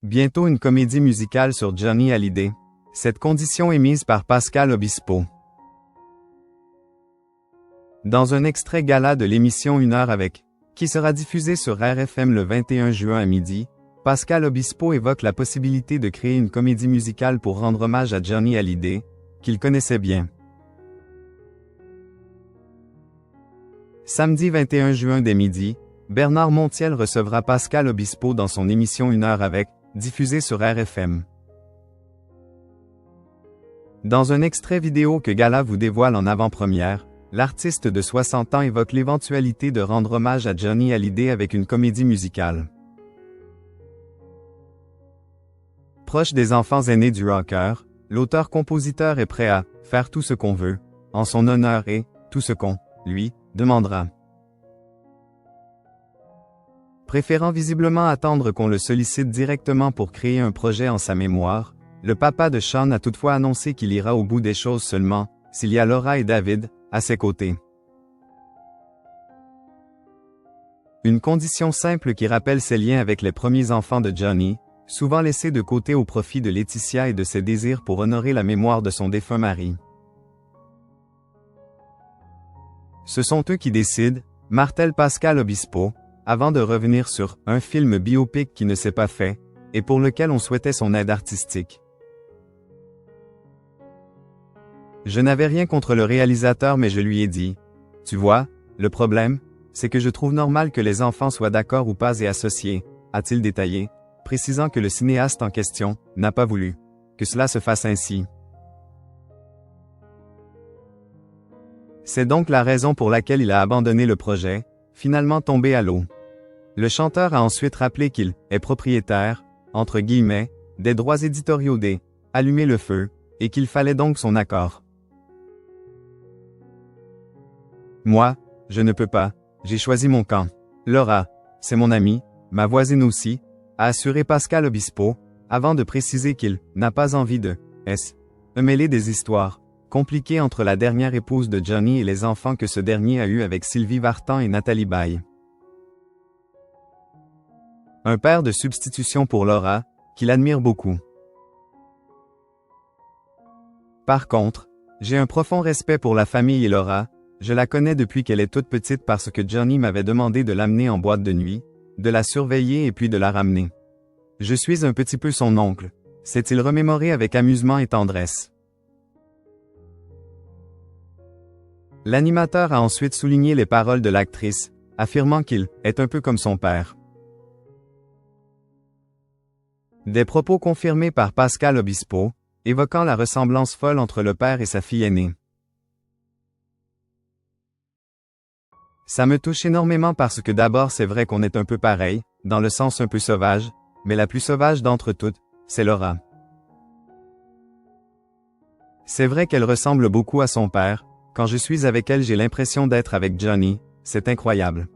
Bientôt une comédie musicale sur Johnny Hallyday. Cette condition est mise par Pascal Obispo. Dans un extrait gala de l'émission 1 heure avec, qui sera diffusée sur RFM le 21 juin à midi, Pascal Obispo évoque la possibilité de créer une comédie musicale pour rendre hommage à Johnny Hallyday, qu'il connaissait bien. Samedi 21 juin dès midi, Bernard Montiel recevra Pascal Obispo dans son émission 1 heure avec, diffusée sur RFM. Dans un extrait vidéo que Gala vous dévoile en avant-première, l'artiste de 60 ans évoque l'éventualité de rendre hommage à Johnny Hallyday avec une comédie musicale. Proche des enfants aînés du rocker, l'auteur-compositeur est prêt à « faire tout ce qu'on veut » en son honneur et « tout ce qu'on, lui, demandera ». Préférant visiblement attendre qu'on le sollicite directement pour créer un projet en sa mémoire, le papa de Sean a toutefois annoncé qu'il ira au bout des choses seulement, s'il y a Laura et David, à ses côtés. Une condition simple qui rappelle ses liens avec les premiers enfants de Johnny, souvent laissés de côté au profit de Laetitia et de ses désirs pour honorer la mémoire de son défunt mari. Ce sont eux qui décident, martèle Pascal Obispo, avant de revenir sur un film biopic qui ne s'est pas fait, et pour lequel on souhaitait son aide artistique. Je n'avais rien contre le réalisateur mais je lui ai dit, « Tu vois, le problème, c'est que je trouve normal que les enfants soient d'accord ou pas et associés, » a-t-il détaillé, précisant que le cinéaste en question n'a pas voulu que cela se fasse ainsi. C'est donc la raison pour laquelle il a abandonné le projet, finalement tombé à l'eau. Le chanteur a ensuite rappelé qu'il est propriétaire, entre guillemets, des droits éditoriaux des « Allumer le feu » et qu'il fallait donc son accord. Moi, je ne peux pas, j'ai choisi mon camp. Laura, c'est mon amie, ma voisine aussi, a assuré Pascal Obispo, avant de préciser qu'il n'a pas envie de mêler des histoires compliquées entre la dernière épouse de Johnny et les enfants que ce dernier a eus avec Sylvie Vartan et Nathalie Baye. Un père de substitution pour Laura, qu'il admire beaucoup. Par contre, j'ai un profond respect pour la famille et Laura, je la connais depuis qu'elle est toute petite parce que Johnny m'avait demandé de l'amener en boîte de nuit, de la surveiller et puis de la ramener. Je suis un petit peu son oncle, s'est-il remémoré avec amusement et tendresse. L'animateur a ensuite souligné les paroles de l'actrice, affirmant qu'il est un peu comme son père. Des propos confirmés par Pascal Obispo, évoquant la ressemblance folle entre le père et sa fille aînée. Ça me touche énormément parce que d'abord c'est vrai qu'on est un peu pareil, dans le sens un peu sauvage, mais la plus sauvage d'entre toutes, c'est Laura. C'est vrai qu'elle ressemble beaucoup à son père, quand je suis avec elle j'ai l'impression d'être avec Johnny, c'est incroyable.